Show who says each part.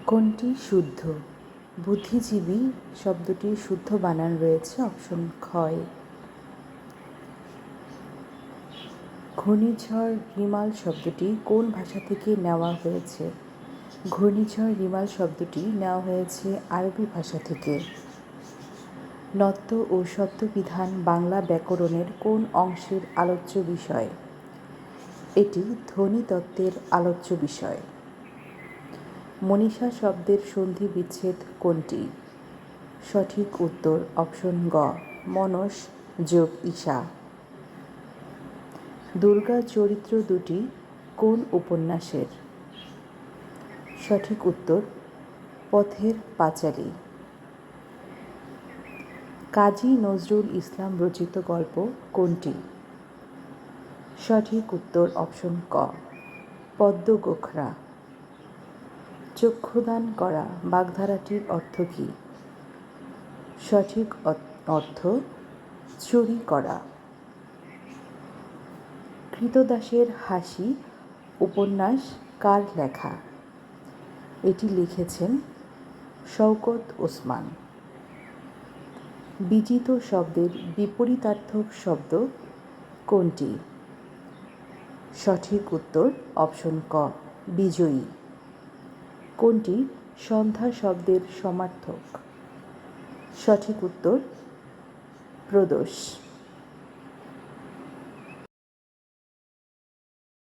Speaker 1: কোনটি শুদ্ধ? বুদ্ধিজীবী শব্দটির শুদ্ধ বানান রয়েছে অপশন ক্ষয়। ঘূর্ণিঝড় রিমাল শব্দটি কোন ভাষা থেকে নেওয়া হয়েছে? ঘূর্ণিঝড় রিমাল শব্দটি নেওয়া হয়েছে আরবি ভাষা থেকে। নত্ব ও সত্যবিধান বাংলা ব্যাকরণের কোন অংশের আলোচ্য বিষয়? এটি ধ্বনিতত্ত্বের আলোচ্য বিষয়। মনীষা শব্দের সন্ধি বিচ্ছেদ কোনটি? সঠিক উত্তর অপশন গ, মনস যোগ ঈশা। দুর্গা চরিত্র দুটি কোন উপন্যাসের? সঠিক উত্তর পথের পাঁচালী। কাজী নজরুল ইসলাম রচিত গল্প কোনটি? সঠিক উত্তর অপশন ক, পদ্ম গোখরা। চক্ষুদান করা বাগধারাটির অর্থ কী? সঠিক অর্থ চুরি করা। কৃতদাসের হাসি উপন্যাস কার লেখা? এটি লিখেছেন শওকত ওসমান। বিজিত শব্দের বিপরীতার্থক শব্দ কোনটি? সঠিক উত্তর অপশন ক, বিজয়ী। কোনটি সন্ধ্যা শব্দের সমার্থক? সঠিক উত্তর প্রদোষ।